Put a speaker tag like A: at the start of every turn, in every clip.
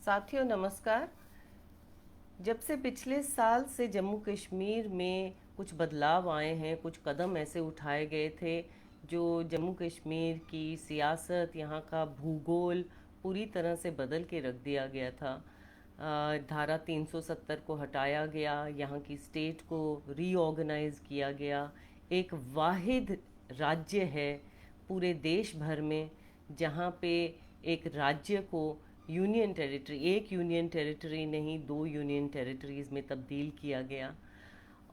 A: साथियों नमस्कार। जब से पिछले साल से जम्मू कश्मीर में कुछ बदलाव आए हैं, कुछ कदम ऐसे उठाए गए थे जो जम्मू कश्मीर की सियासत, यहाँ का भूगोल पूरी तरह से बदल के रख दिया गया था। धारा 370 को हटाया गया, यहाँ की स्टेट को रीऑर्गेनाइज किया गया। एक वाहिद राज्य है पूरे देश भर में जहाँ पे एक राज्य को यूनियन टेरिटरी, एक यूनियन टेरिटरी नहीं, दो यूनियन टेरिटरीज में तब्दील किया गया।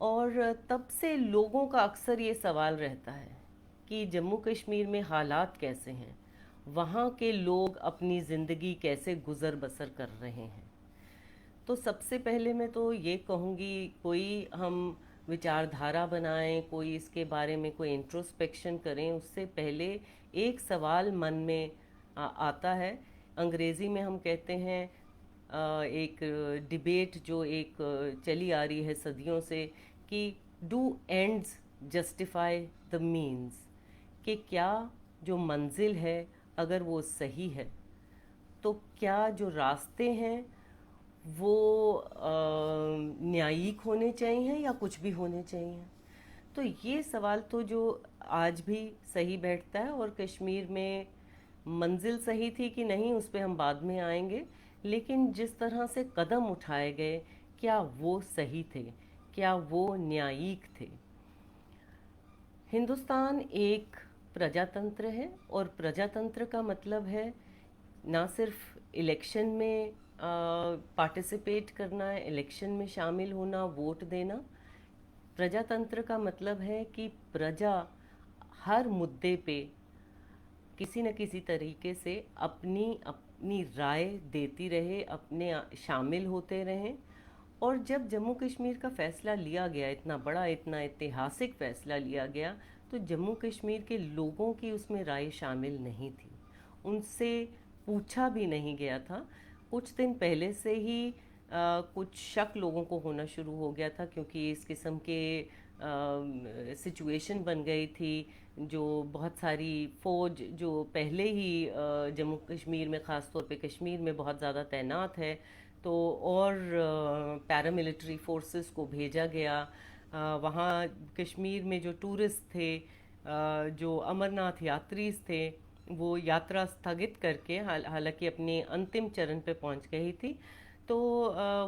A: और तब से लोगों का अक्सर ये सवाल रहता है कि जम्मू कश्मीर में हालात कैसे हैं, वहाँ के लोग अपनी ज़िंदगी कैसे गुज़र बसर कर रहे हैं। तो सबसे पहले मैं तो ये कहूँगी, कोई हम विचारधारा बनाएं, कोई इसके बारे में कोई इंट्रोस्पेक्शन करें, उससे पहले एक सवाल मन में आता है। अंग्रेज़ी में हम कहते हैं, एक डिबेट जो एक चली आ रही है सदियों से, कि do ends justify the means, कि क्या जो मंजिल है अगर वो सही है तो क्या जो रास्ते हैं वो न्यायिक होने चाहिए या कुछ भी होने चाहिए। तो ये सवाल तो जो आज भी सही बैठता है, और कश्मीर में मंजिल सही थी कि नहीं उस पर हम बाद में आएंगे, लेकिन जिस तरह से कदम उठाए गए, क्या वो सही थे, क्या वो न्यायिक थे। हिंदुस्तान एक प्रजातंत्र है, और प्रजातंत्र का मतलब है ना सिर्फ इलेक्शन में पार्टिसिपेट करना, इलेक्शन में शामिल होना, वोट देना। प्रजातंत्र का मतलब है कि प्रजा हर मुद्दे पे किसी न किसी तरीके से अपनी अपनी राय देती रहे, अपने शामिल होते रहें। और जब जम्मू कश्मीर का फ़ैसला लिया गया, इतना बड़ा, इतना ऐतिहासिक फ़ैसला लिया गया, तो जम्मू कश्मीर के लोगों की उसमें राय शामिल नहीं थी, उनसे पूछा भी नहीं गया था। कुछ दिन पहले से ही कुछ शक लोगों को होना शुरू हो गया था, क्योंकि इस किस्म के सिचुएशन बन गई थी। जो बहुत सारी फ़ौज जो पहले ही जम्मू कश्मीर में, ख़ास तौर पे कश्मीर में बहुत ज़्यादा तैनात है, तो और पैरामिलिट्री फोर्सेस को भेजा गया। वहाँ कश्मीर में जो टूरिस्ट थे, जो अमरनाथ यात्रीज थे, वो यात्रा स्थगित करके, हालांकि अपने अंतिम चरण पे पहुंच गई थी, तो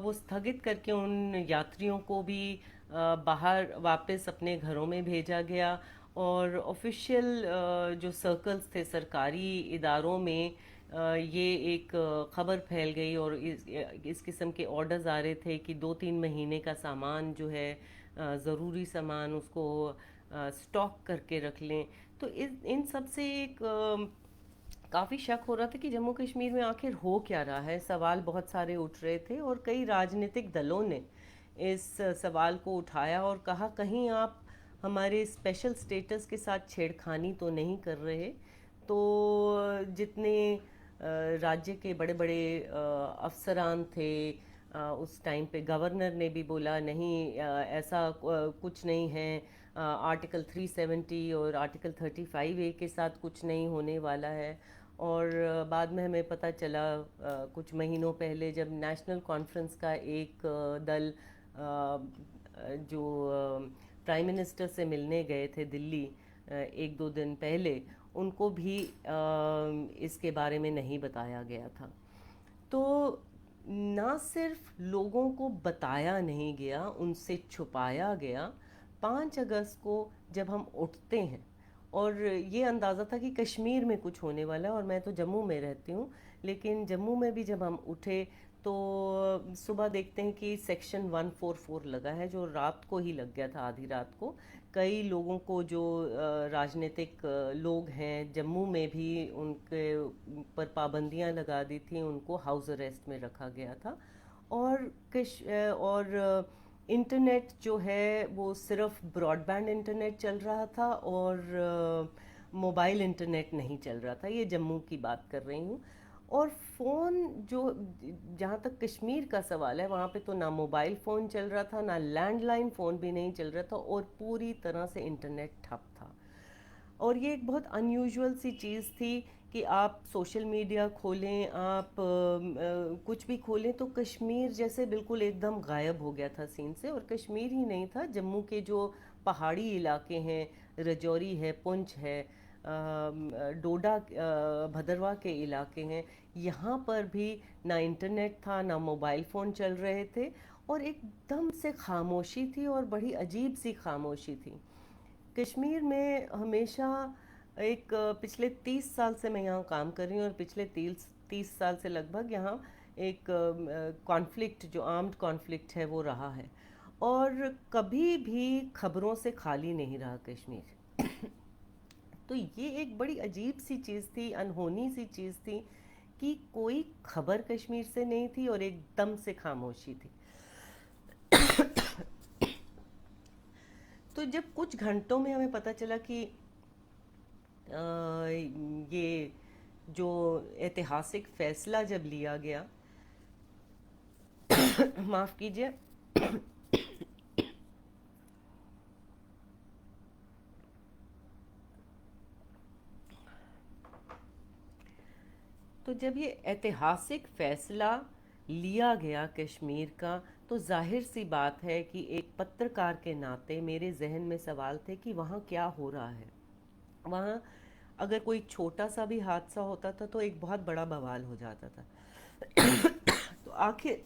A: वो स्थगित करके उन यात्रियों को भी बाहर वापस अपने घरों में भेजा गया। और ऑफिशियल जो सर्कल्स थे सरकारी इदारों में, ये एक खबर फैल गई, और इस किस्म के ऑर्डर्स आ रहे थे कि 2-3 महीने का सामान जो है, ज़रूरी सामान, उसको स्टॉक करके रख लें। तो इन सब से एक काफ़ी शक हो रहा था कि जम्मू कश्मीर में आखिर हो क्या रहा है। सवाल बहुत सारे उठ रहे थे, और कई राजनीतिक दलों ने इस सवाल को उठाया और कहा, कहीं आप हमारे स्पेशल स्टेटस के साथ छेड़खानी तो नहीं कर रहे। तो जितने राज्य के बड़े बड़े अफसरान थे, उस टाइम पे गवर्नर ने भी बोला, नहीं ऐसा कुछ नहीं है, आर्टिकल 370 और आर्टिकल 35A के साथ कुछ नहीं होने वाला है। और बाद में हमें पता चला, कुछ महीनों पहले, जब नेशनल कॉन्फ्रेंस का एक दल जो प्राइम मिनिस्टर से मिलने गए थे दिल्ली 1-2 दिन पहले, उनको भी इसके बारे में नहीं बताया गया था। तो ना सिर्फ लोगों को बताया नहीं गया, उनसे छुपाया गया। 5 अगस्त को जब हम उठते हैं, और ये अंदाज़ा था कि कश्मीर में कुछ होने वाला है, और मैं तो जम्मू में रहती हूँ, लेकिन जम्मू में भी जब हम उठे तो सुबह देखते हैं कि सेक्शन 144 लगा है, जो रात को ही लग गया था, आधी रात को। कई लोगों को, जो राजनीतिक लोग हैं जम्मू में भी, उनके पर पाबंदियां लगा दी थी, उनको हाउस अरेस्ट में रखा गया था। और इंटरनेट जो है वो सिर्फ ब्रॉडबैंड इंटरनेट चल रहा था, और मोबाइल इंटरनेट नहीं चल रहा था। ये जम्मू की बात कर रही हूँ। और फ़ोन जो, जहाँ तक कश्मीर का सवाल है, वहाँ पे तो ना मोबाइल फ़ोन चल रहा था, ना लैंडलाइन फ़ोन भी नहीं चल रहा था, और पूरी तरह से इंटरनेट ठप था। और ये एक बहुत अनयूजुअल सी चीज़ थी कि आप सोशल मीडिया खोलें, आप कुछ भी खोलें तो कश्मीर जैसे बिल्कुल एकदम गायब हो गया था सीन से। और कश्मीर ही नहीं था, जम्मू के जो पहाड़ी इलाके हैं, रजौरी है, पुंछ है, डोडा, भदरवा के इलाके हैं, यहाँ पर भी ना इंटरनेट था, ना मोबाइल फ़ोन चल रहे थे, और एकदम से खामोशी थी, और बड़ी अजीब सी खामोशी थी। कश्मीर में हमेशा एक पिछले 30 साल से मैं यहाँ काम कर रही हूँ, और पिछले 30 साल से लगभग यहाँ एक कॉन्फ्लिक्ट, जो आर्म्ड कॉन्फ्लिक्ट है, वो रहा है। और कभी भी खबरों से खाली नहीं रहा कश्मीर। तो ये एक बड़ी अजीब सी चीज़ थी, अनहोनी सी चीज़ थी, कि कोई खबर कश्मीर से नहीं थी और एकदम से खामोशी थी। तो जब कुछ घंटों में हमें पता चला कि ये जो ऐतिहासिक फैसला जब लिया गया, माफ़ कीजिए, तो जब ये ऐतिहासिक फैसला लिया गया कश्मीर का, तो जाहिर सी बात है कि एक पत्रकार के नाते मेरे जहन में सवाल थे कि वहाँ क्या हो रहा है। वहाँ अगर कोई छोटा सा भी हादसा होता था तो एक बहुत बड़ा बवाल हो जाता था। तो आखिर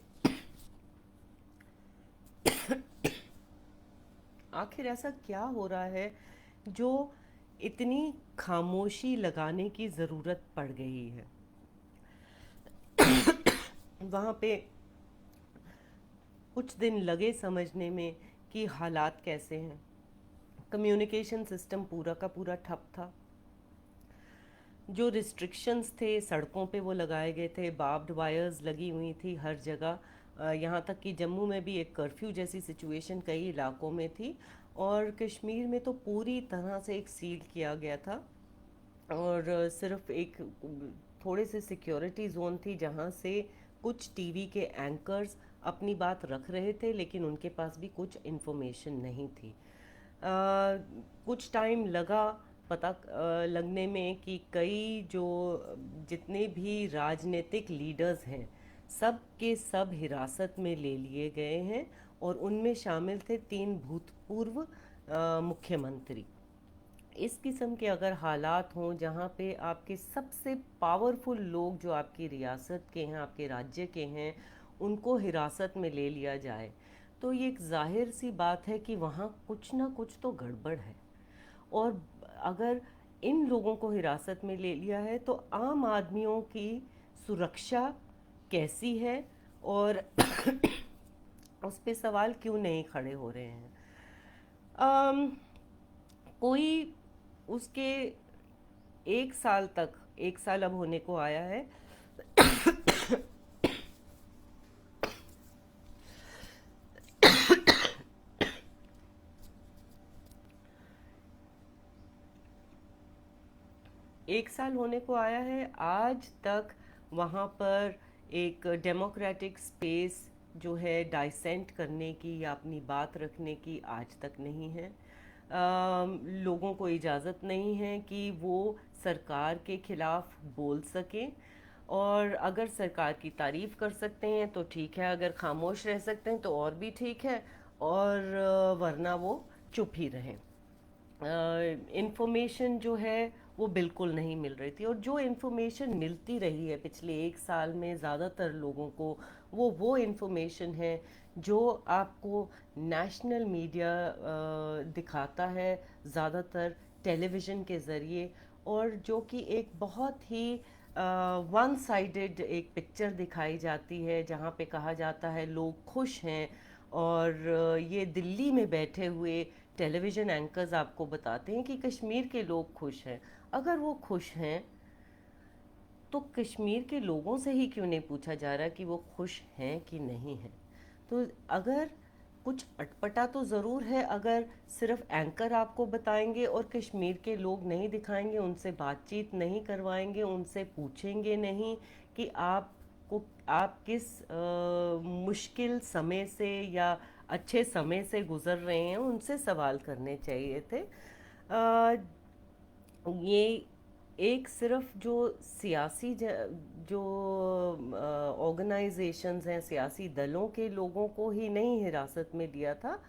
A: आखिर ऐसा क्या हो रहा है जो इतनी खामोशी लगाने की ज़रूरत पड़ गई है। वहाँ पे कुछ दिन लगे समझने में कि हालात कैसे हैं। कम्युनिकेशन सिस्टम पूरा का पूरा ठप था। जो रिस्ट्रिक्शंस थे सड़कों पे वो लगाए गए थे, बार्ब्ड वायर्स लगी हुई थी हर जगह। यहाँ तक कि जम्मू में भी एक कर्फ्यू जैसी सिचुएशन कई इलाकों में थी, और कश्मीर में तो पूरी तरह से एक सील किया गया था। और सिर्फ एक थोड़े से सिक्योरिटी जोन थी जहाँ से कुछ टीवी के एंकर्स अपनी बात रख रहे थे, लेकिन उनके पास भी कुछ इन्फॉर्मेशन नहीं थी। कुछ टाइम लगा पता लगने में कि कई जो जितने भी राजनीतिक लीडर्स हैं, सब के सब हिरासत में ले लिए गए हैं, और उनमें शामिल थे 3 भूतपूर्व मुख्यमंत्री। इस किस्म के अगर हालात हों जहाँ पे आपके सबसे पावरफुल लोग जो आपकी रियासत के हैं, आपके राज्य के हैं, उनको हिरासत में ले लिया जाए, तो ये एक जाहिर सी बात है कि वहाँ कुछ ना कुछ तो गड़बड़ है। और अगर इन लोगों को हिरासत में ले लिया है तो आम आदमियों की सुरक्षा कैसी है, और उस पे सवाल क्यों नहीं खड़े हो रहे हैं। अम, कोई उसके 1 साल तक, 1 साल अब होने को आया है, 1 साल होने को आया है, आज तक वहाँ पर एक डेमोक्रेटिक स्पेस जो है डाइसेंट करने की या अपनी बात रखने की आज तक नहीं है। लोगों को इजाज़त नहीं है कि वो सरकार के खिलाफ बोल सकें, और अगर सरकार की तारीफ़ कर सकते हैं तो ठीक है, अगर खामोश रह सकते हैं तो और भी ठीक है, और वरना वो चुप ही रहें। इंफॉर्मेशन जो है वो बिल्कुल नहीं मिल रही थी, और जो इंफॉर्मेशन मिलती रही है पिछले 1 साल में ज़्यादातर लोगों को, वो इंफॉर्मेशन है जो आपको नेशनल मीडिया दिखाता है, ज़्यादातर टेलीविज़न के ज़रिए, और जो कि एक बहुत ही वन साइडेड एक पिक्चर दिखाई जाती है, जहाँ पे कहा जाता है लोग खुश हैं, और ये दिल्ली में बैठे हुए टेलीविज़न एंकर्स आपको बताते हैं कि कश्मीर के लोग खुश हैं। अगर वो खुश हैं तो कश्मीर के लोगों से ही क्यों नहीं पूछा जा रहा कि वो खुश हैं कि नहीं हैं। तो अगर कुछ अटपटा तो ज़रूर है अगर सिर्फ एंकर आपको बताएंगे और कश्मीर के लोग नहीं दिखाएंगे, उनसे बातचीत नहीं करवाएंगे, उनसे पूछेंगे नहीं कि आप किस मुश्किल समय से या अच्छे समय से गुज़र रहे हैं, उनसे सवाल करने चाहिए थे। ये एक सिर्फ जो सियासी जो ऑर्गेनाइजेशंस हैं, सियासी दलों के लोगों को ही नहीं हिरासत में लिया था,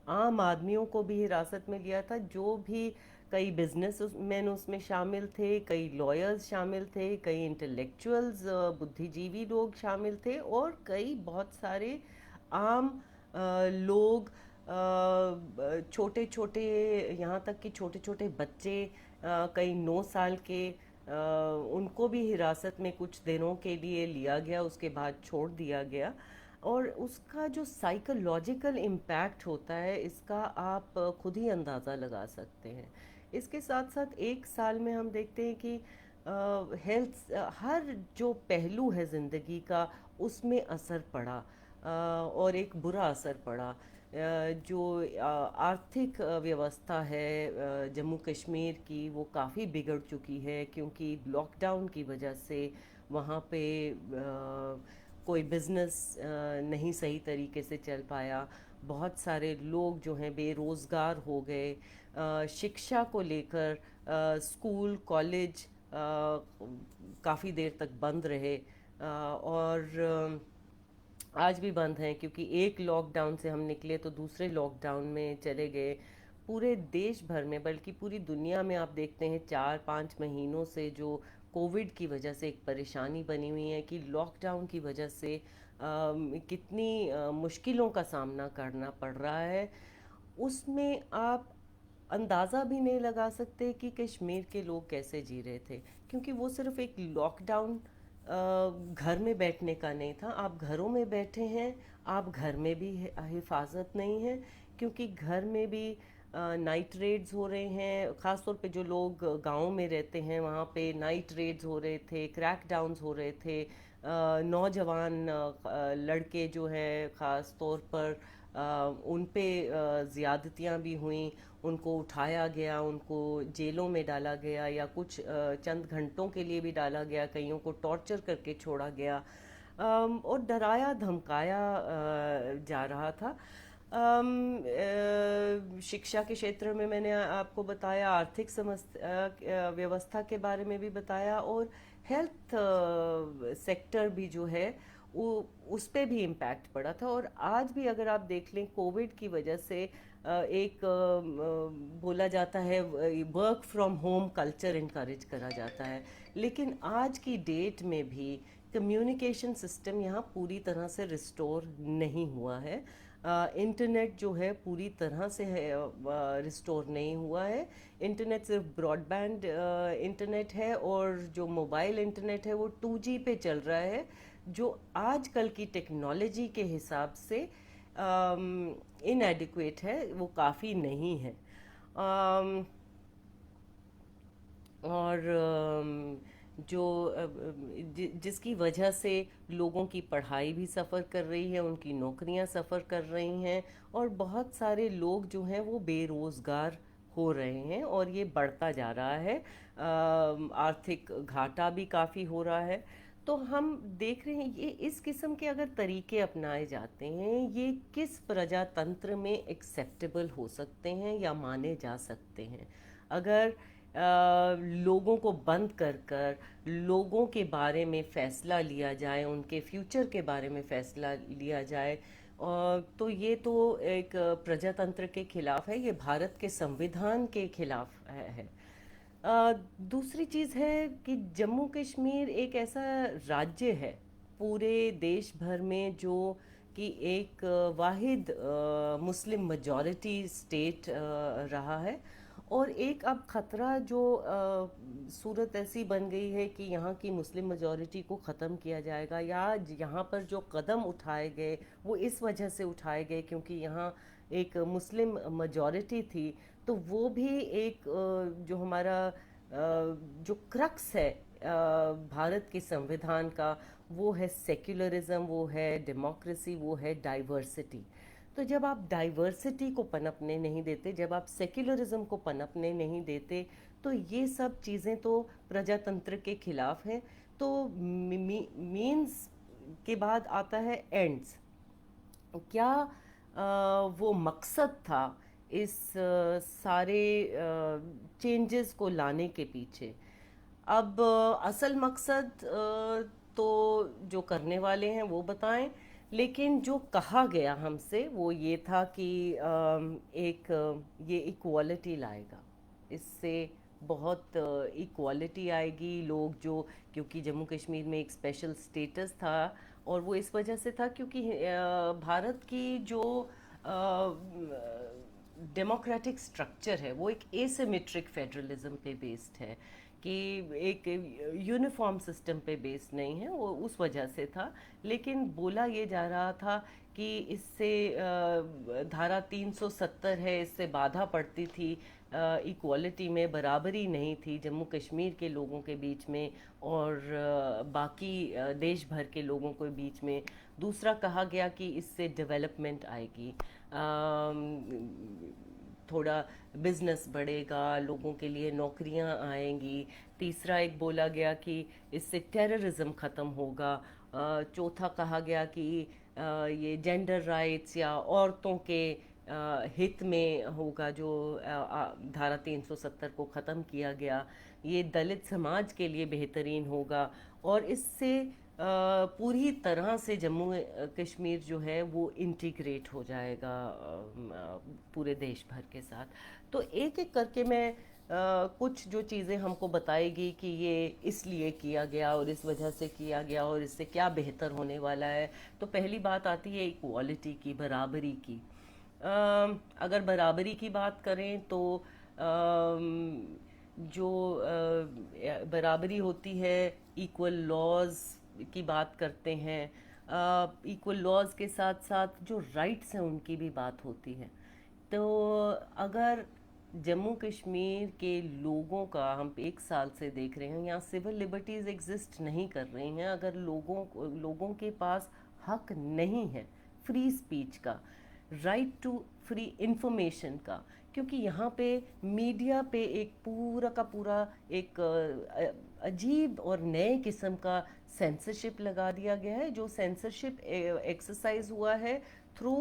A: आम आदमियों को भी हिरासत में लिया था। जो भी कई बिजनेस मैन उसमें शामिल थे, कई लॉयर्स शामिल थे, कई इंटेलेक्चुअल्स बुद्धिजीवी लोग शामिल थे, और कई बहुत सारे आम लोग, छोटे छोटे, यहाँ तक कि छोटे छोटे बच्चे, कई 9 साल के, उनको भी हिरासत में कुछ दिनों के लिए लिया गया, उसके बाद छोड़ दिया गया। और उसका जो साइकोलॉजिकल इम्पैक्ट होता है, इसका आप खुद ही अंदाज़ा लगा सकते हैं। इसके साथ साथ एक साल में हम देखते हैं कि हेल्थ, हर जो पहलू है ज़िंदगी का, उसमें असर पड़ा, और एक बुरा असर पड़ा। जो आर्थिक व्यवस्था है जम्मू कश्मीर की, वो काफ़ी बिगड़ चुकी है, क्योंकि लॉकडाउन की वजह से वहाँ पे कोई बिजनेस नहीं सही तरीके से चल पाया। बहुत सारे लोग जो हैं बेरोज़गार हो गए। शिक्षा को लेकर स्कूल कॉलेज काफ़ी देर तक बंद रहे, और आज भी बंद हैं, क्योंकि एक लॉकडाउन से हम निकले तो दूसरे लॉकडाउन में चले गए। पूरे देश भर में, बल्कि पूरी दुनिया में आप देखते हैं 4-5 महीनों से जो कोविड की वजह से एक परेशानी बनी हुई है, कि लॉकडाउन की वजह से कितनी मुश्किलों का सामना करना पड़ रहा है। उसमें आप अंदाज़ा भी नहीं लगा सकते कि कश्मीर के लोग कैसे जी रहे थे, क्योंकि वो सिर्फ एक लॉकडाउन घर में बैठने का नहीं था। आप घरों में बैठे हैं, आप घर में भी हिफाजत नहीं है, क्योंकि घर में भी नाइट रेड्स हो रहे हैं। ख़ासतौर पे जो लोग गाँव में रहते हैं, वहाँ पे नाइट रेड्स हो रहे थे, क्रैकडाउन्स हो रहे थे। नौजवान लड़के जो हैं ख़ास तौर पर, उन पे ज़्यादतियाँ भी हुई, उनको उठाया गया, उनको जेलों में डाला गया, या कुछ चंद घंटों के लिए भी डाला गया, कईयों को टॉर्चर करके छोड़ा गया, और डराया धमकाया जा रहा था। शिक्षा के क्षेत्र में मैंने आपको बताया, आर्थिक व्यवस्था के बारे में भी बताया, और हेल्थ सेक्टर भी जो है वो, उस पे भी इम्पैक्ट पड़ा था। और आज भी अगर आप देख लें, कोविड की वजह से एक बोला जाता है, work from home culture encourage करा जाता है, लेकिन आज की डेट में भी कम्युनिकेशन सिस्टम यहाँ पूरी तरह से रिस्टोर नहीं हुआ है। इंटरनेट जो है पूरी तरह से रिस्टोर नहीं हुआ है। इंटरनेट सिर्फ ब्रॉडबैंड इंटरनेट है, और जो मोबाइल इंटरनेट है वो 2G पे चल रहा है, जो आजकल की टेक्नोलॉजी के हिसाब से इनएडिक्वेट है, वो काफ़ी नहीं है। अम, और जो जिसकी वजह से लोगों की पढ़ाई भी सफ़र कर रही है, उनकी नौकरियां सफ़र कर रही हैं, और बहुत सारे लोग जो हैं वो बेरोज़गार हो रहे हैं, और ये बढ़ता जा रहा है। आर्थिक घाटा भी काफ़ी हो रहा है। तो हम देख रहे हैं, ये इस किस्म के अगर तरीके अपनाए जाते हैं, ये किस प्रजातंत्र में एक्सेप्टेबल हो सकते हैं या माने जा सकते हैं? अगर लोगों को बंद कर कर लोगों के बारे में फ़ैसला लिया जाए, उनके फ्यूचर के बारे में फ़ैसला लिया जाए, तो ये तो एक प्रजातंत्र के खिलाफ है, ये भारत के संविधान के खिलाफ है। दूसरी चीज़ है कि जम्मू कश्मीर एक ऐसा राज्य है पूरे देश भर में, जो कि एक वाहिद मुस्लिम मेजॉरिटी स्टेट रहा है। और एक अब ख़तरा जो सूरत ऐसी बन गई है कि यहाँ की मुस्लिम मेजॉरिटी को ख़त्म किया जाएगा, या यहाँ पर जो कदम उठाए गए वो इस वजह से उठाए गए क्योंकि यहाँ एक मुस्लिम मेजॉरिटी थी। तो वो भी एक जो हमारा जो क्रक्स है भारत के संविधान का, वो है सेक्युलरिज्म, वो है डेमोक्रेसी, वो है डाइवर्सिटी। तो जब आप डाइवर्सिटी को पनपने नहीं देते, जब आप सेक्युलरिज्म को पनपने नहीं देते, तो ये सब चीज़ें तो प्रजातंत्र के खिलाफ हैं। तो मीन्स के बाद आता है एंड्स। क्या वो मकसद था इस सारे चेंजेस को लाने के पीछे। अब असल मकसद तो जो करने वाले हैं वो बताएं, लेकिन जो कहा गया हमसे वो ये था कि एक ये इक्वालिटी लाएगा। इससे बहुत इक्वालिटी आएगी। लोग जो, क्योंकि जम्मू कश्मीर में एक स्पेशल स्टेटस था, और वो इस वजह से था क्योंकि भारत की जो डेमोक्रेटिक स्ट्रक्चर है वो एक एसिमेट्रिक फेडरलिज्म पे बेस्ड है, कि एक यूनिफॉर्म सिस्टम पे बेस्ड नहीं है, वो उस वजह से था। लेकिन बोला ये जा रहा था कि इससे धारा 370 है, इससे बाधा पड़ती थी, इक्वालिटी में बराबरी नहीं थी जम्मू कश्मीर के लोगों के बीच में और बाकी देश भर के लोगों के बीच में। दूसरा कहा गया कि इससे डेवलपमेंट आएगी, थोड़ा बिजनेस बढ़ेगा, लोगों के लिए नौकरियां आएंगी। तीसरा एक बोला गया कि इससे टेररिज्म ख़त्म होगा। चौथा कहा गया कि ये जेंडर राइट्स या औरतों के हित में होगा, जो धारा 370 को ख़त्म किया गया। ये दलित समाज के लिए बेहतरीन होगा, और इससे पूरी तरह से जम्मू कश्मीर जो है वो इंटीग्रेट हो जाएगा पूरे देश भर के साथ। तो एक एक करके मैं कुछ जो चीज़ें हमको बताएगी कि ये इसलिए किया गया और इस वजह से किया गया और इससे क्या बेहतर होने वाला है। तो पहली बात आती है इक्वालिटी की, बराबरी की। अगर बराबरी की बात करें तो जो बराबरी होती है, इक्वल लॉज की बात करते हैं। इक्वल लॉज के साथ साथ जो राइट्स हैं उनकी भी बात होती है। तो अगर जम्मू कश्मीर के लोगों का, हम एक साल से देख रहे हैं यहाँ सिविल लिबर्टीज़ एग्जिस्ट नहीं कर रही हैं। अगर लोगों के पास हक नहीं है फ्री स्पीच का, राइट टू फ्री इंफॉर्मेशन का, क्योंकि यहाँ पे मीडिया पे एक पूरा का पूरा एक अजीब और नए किस्म का सेंसरशिप लगा दिया गया है। जो सेंसरशिप एक्सरसाइज हुआ है थ्रू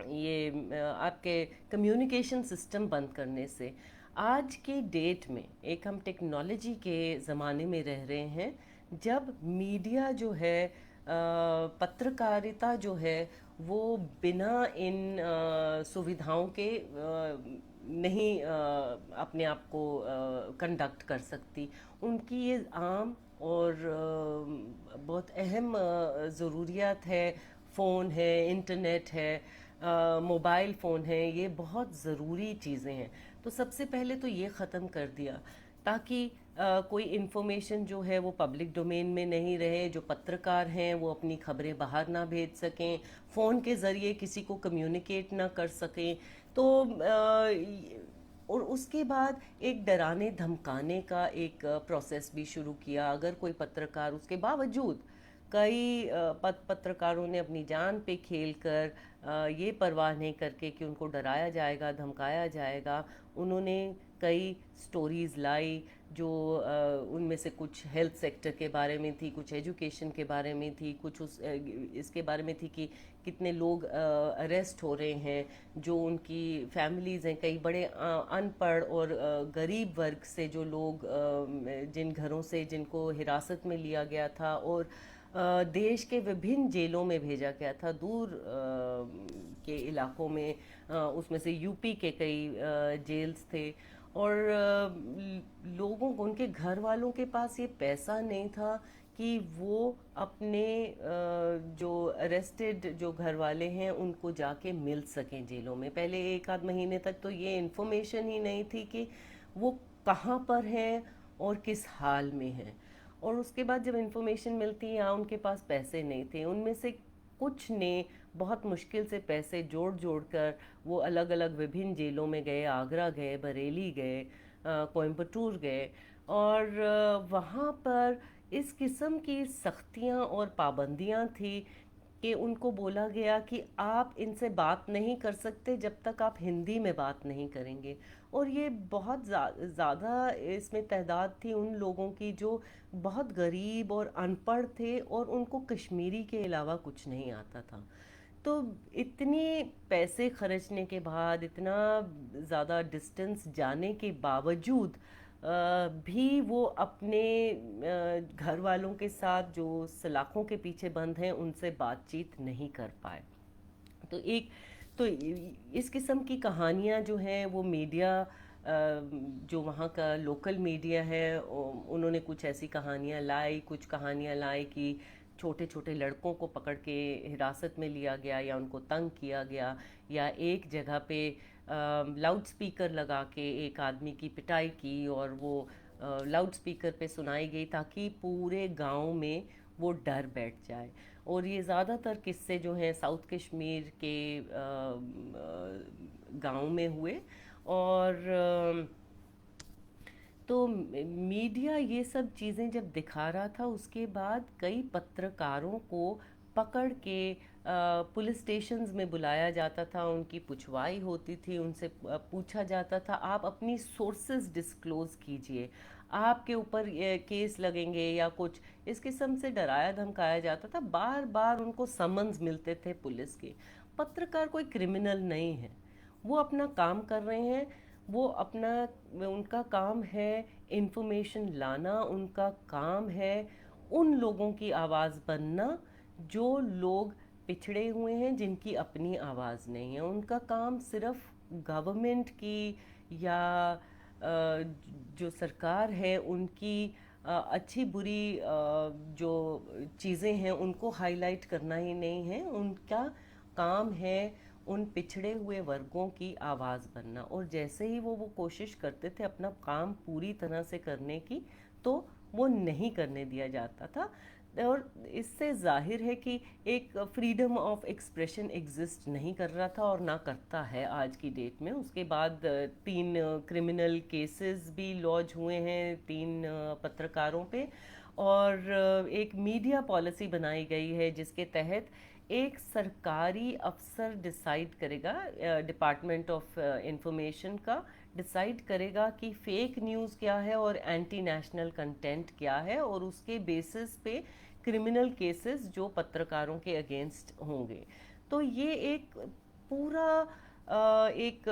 A: ये आपके कम्युनिकेशन सिस्टम बंद करने से। आज के डेट में एक हम टेक्नोलॉजी के ज़माने में रह रहे हैं, जब मीडिया जो है, पत्रकारिता जो है, वो बिना इन सुविधाओं के नहीं अपने आप को कंडक्ट कर सकती। उनकी ये आम और बहुत अहम ज़रूरियात है। फ़ोन है, इंटरनेट है, मोबाइल फ़ोन है, ये बहुत ज़रूरी चीज़ें हैं। तो सबसे पहले तो ये ख़त्म कर दिया, ताकि कोई इन्फॉर्मेशन जो है वो पब्लिक डोमेन में नहीं रहे। जो पत्रकार हैं वो अपनी खबरें बाहर ना भेज सकें, फ़ोन के ज़रिए किसी को कम्युनिकेट ना कर सकें। तो और उसके बाद एक डराने धमकाने का एक प्रोसेस भी शुरू किया। अगर कोई पत्रकार, उसके बावजूद कई पत्रकारों ने अपनी जान पे खेल कर, ये परवाह नहीं करके कि उनको डराया जाएगा, धमकाया जाएगा, उन्होंने कई स्टोरीज़ लाई, जो उनमें से कुछ हेल्थ सेक्टर के बारे में थी, कुछ एजुकेशन के बारे में थी, कुछ इसके बारे में थी कि कितने लोग अरेस्ट हो रहे हैं, जो उनकी फैमिलीज़ हैं, कई बड़े अनपढ़ और गरीब वर्ग से जो लोग, जिन घरों से जिनको हिरासत में लिया गया था और देश के विभिन्न जेलों में भेजा गया था, दूर के इलाकों में, उसमें से यूपी के कई जेल्स थे। और लोगों को, उनके घर वालों के पास ये पैसा नहीं था कि वो अपने जो अरेस्टेड जो घर वाले हैं उनको जाके मिल सकें जेलों में। पहले एक आध महीने तक तो ये इन्फॉर्मेशन ही नहीं थी कि वो कहाँ पर हैं और किस हाल में हैं। और उसके बाद जब इन्फॉर्मेशन मिलती, या उनके पास पैसे नहीं थे, उनमें से कुछ ने बहुत मुश्किल से पैसे जोड़ जोड़ कर वो अलग अलग विभिन्न जेलों में गए, आगरा गए, बरेली गए, कोयम्बटूर गए, और वहाँ पर इस किस्म की सख्तियाँ और पाबंदियाँ थी कि उनको बोला गया कि आप इनसे बात नहीं कर सकते जब तक आप हिंदी में बात नहीं करेंगे। और ये बहुत ज़्यादा इसमें तादाद थी उन लोगों की जो बहुत गरीब और अनपढ़ थे और उनको कश्मीरी के अलावा कुछ नहीं आता था। तो इतने पैसे खर्चने के बाद, इतना ज़्यादा डिस्टेंस जाने के बावजूद भी वो अपने घर वालों के साथ जो सलाखों के पीछे बंद हैं उनसे बातचीत नहीं कर पाए। तो एक तो इस किस्म की कहानियाँ जो हैं वो मीडिया, जो वहाँ का लोकल मीडिया है, उन्होंने कुछ ऐसी कहानियाँ लाई, कुछ कहानियाँ लाई कि छोटे छोटे लड़कों को पकड़ के हिरासत में लिया गया या उनको तंग किया गया, या एक जगह पे लाउड स्पीकर लगा के एक आदमी की पिटाई की और वो लाउड स्पीकर पे सुनाई गई ताकि पूरे गांव में वो डर बैठ जाए। और ये ज़्यादातर किस्से जो हैं साउथ कश्मीर के गांव में हुए। और तो मीडिया ये सब चीज़ें जब दिखा रहा था, उसके बाद कई पत्रकारों को पकड़ के पुलिस स्टेशंस में बुलाया जाता था, उनकी पुछवाई होती थी, उनसे पूछा जाता था आप अपनी सोर्सेज डिस्क्लोज कीजिए, आपके ऊपर ये केस लगेंगे या कुछ इस किस्म से डराया धमकाया जाता था। बार बार उनको समन्स मिलते थे पुलिस के। पत्रकार कोई क्रिमिनल नहीं है, वो अपना काम कर रहे हैं, वो अपना, उनका काम है इंफॉर्मेशन लाना, उनका काम है उन लोगों की आवाज़ बनना जो लोग पिछड़े हुए हैं, जिनकी अपनी आवाज़ नहीं है। उनका काम सिर्फ गवर्नमेंट की या जो सरकार है उनकी अच्छी बुरी जो चीज़ें हैं उनको हाईलाइट करना ही नहीं है। उनका काम है उन पिछड़े हुए वर्गों की आवाज़ बनना। और जैसे ही वो कोशिश करते थे अपना काम पूरी तरह से करने की, तो वो नहीं करने दिया जाता था। और इससे जाहिर है कि एक फ्रीडम ऑफ एक्सप्रेशन एग्जिस्ट नहीं कर रहा था और ना करता है आज की डेट में। उसके बाद 3 क्रिमिनल केसेस भी लॉन्च हुए हैं 3 पत्रकारों पे। और एक मीडिया पॉलिसी बनाई गई है जिसके तहत एक सरकारी अफसर डिसाइड करेगा, डिपार्टमेंट ऑफ इंफॉर्मेशन का डिसाइड करेगा कि फेक न्यूज़ क्या है और एंटी नेशनल कंटेंट क्या है, और उसके बेसिस पे क्रिमिनल केसेस जो पत्रकारों के अगेंस्ट होंगे। तो ये एक पूरा एक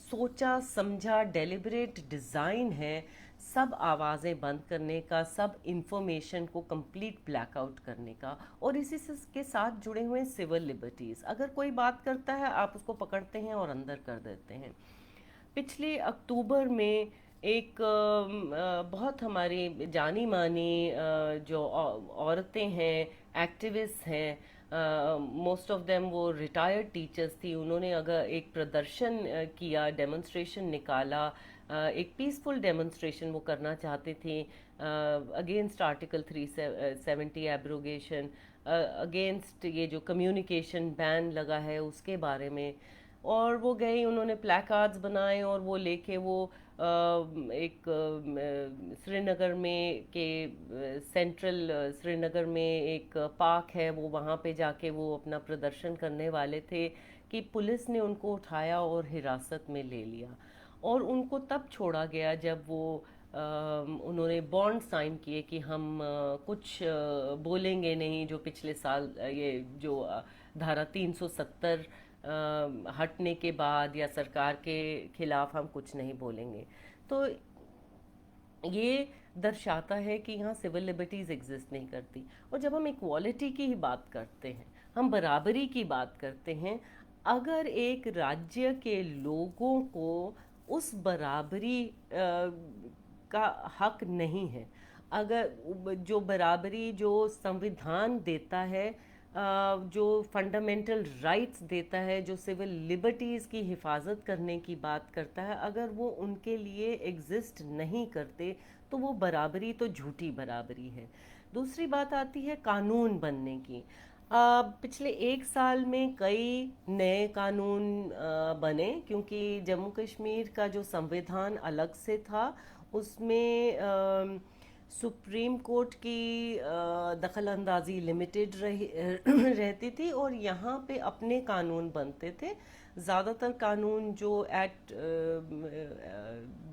A: सोचा समझा डेलिब्रेट डिज़ाइन है सब आवाज़ें बंद करने का, सब इंफॉर्मेशन को कंप्लीट ब्लैकआउट करने का। और इसी से के साथ जुड़े हुए सिविल लिबर्टीज़, अगर कोई बात करता है आप उसको पकड़ते हैं और अंदर कर देते हैं। पिछले अक्टूबर में एक बहुत हमारी जानी मानी जो औरतें हैं, एक्टिविस्ट हैं, मोस्ट ऑफ देम वो रिटायर्ड टीचर्स थी, उन्होंने अगर एक प्रदर्शन किया, डेमोन्स्ट्रेशन निकाला, एक पीसफुल डेमोन्स्ट्रेशन वो करना चाहते थे अगेंस्ट आर्टिकल 370 एब्रोगेशन, अगेंस्ट ये जो कम्युनिकेशन बैन लगा है उसके बारे में। और वो गए, उन्होंने प्लैकार्ड्स बनाए और वो लेके वो एक श्रीनगर में के सेंट्रल श्रीनगर में एक पार्क है, वो वहाँ पे जाके वो अपना प्रदर्शन करने वाले थे कि पुलिस ने उनको उठाया और हिरासत में ले लिया। और उनको तब छोड़ा गया जब वो उन्होंने बॉन्ड साइन किए कि हम कुछ बोलेंगे नहीं, जो पिछले साल ये जो धारा 370 हटने के बाद या सरकार के खिलाफ हम कुछ नहीं बोलेंगे। तो ये दर्शाता है कि यहाँ सिविल लिबर्टीज़ एग्जिस्ट नहीं करती। और जब हम इक्वालिटी की ही बात करते हैं, हम बराबरी की बात करते हैं, अगर एक राज्य के लोगों को उस बराबरी का हक नहीं है, अगर जो बराबरी जो संविधान देता है, जो फंडामेंटल राइट्स देता है, जो सिविल लिबर्टीज़ की हिफाजत करने की बात करता है, अगर वो उनके लिए एग्जिस्ट नहीं करते तो वो बराबरी तो झूठी बराबरी है। दूसरी बात आती है कानून बनने की। पिछले 1 साल में कई नए कानून बने, क्योंकि जम्मू कश्मीर का जो संविधान अलग से था उसमें सुप्रीम कोर्ट की दखल अंदाजी लिमिटेड रहती थी और यहाँ पे अपने कानून बनते थे। ज़्यादातर कानून जो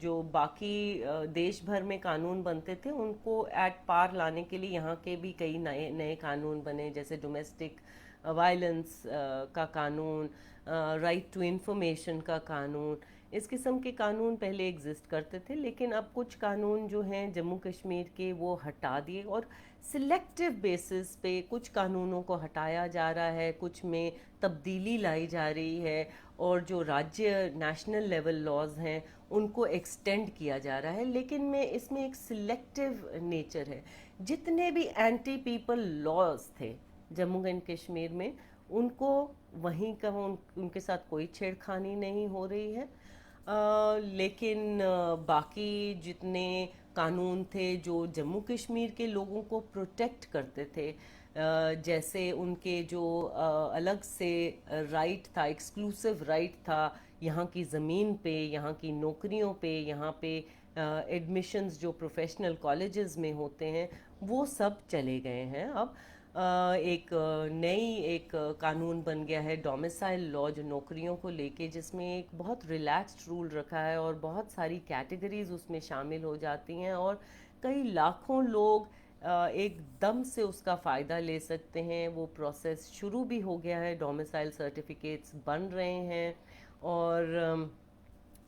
A: जो बाकी देश भर में कानून बनते थे उनको एट पार लाने के लिए यहाँ के भी कई नए नए कानून बने, जैसे डोमेस्टिक वायलेंस का कानून, राइट टू इंफॉर्मेशन का कानून, इस किस्म के कानून पहले एग्जिस्ट करते थे। लेकिन अब कुछ कानून जो हैं जम्मू कश्मीर के वो हटा दिए, और सिलेक्टिव बेसिस पे कुछ कानूनों को हटाया जा रहा है, कुछ में तब्दीली लाई जा रही है, और जो राज्य नेशनल लेवल लॉज हैं उनको एक्सटेंड किया जा रहा है। लेकिन में इसमें एक सिलेक्टिव नेचर है। जितने भी एंटी पीपल लॉज थे जम्मू एंड कश्मीर में, उनको वहीं का उनके साथ कोई छेड़खानी नहीं हो रही है। लेकिन बाकी जितने कानून थे जो जम्मू कश्मीर के लोगों को प्रोटेक्ट करते थे, जैसे उनके जो अलग से राइट था, एक्सक्लूसिव राइट था यहाँ की ज़मीन पे, यहाँ की नौकरियों पे, यहाँ पे एडमिशन्स जो प्रोफेशनल कॉलेजेस में होते हैं, वो सब चले गए हैं अब। एक नई एक कानून बन गया है डोमिसाइल लॉ जो नौकरियों को लेके, जिसमें एक बहुत रिलैक्स्ड रूल रखा है और बहुत सारी कैटेगरीज उसमें शामिल हो जाती हैं, और कई लाखों लोग एकदम से उसका फ़ायदा ले सकते हैं। वो प्रोसेस शुरू भी हो गया है, डोमिसाइल सर्टिफिकेट्स बन रहे हैं। और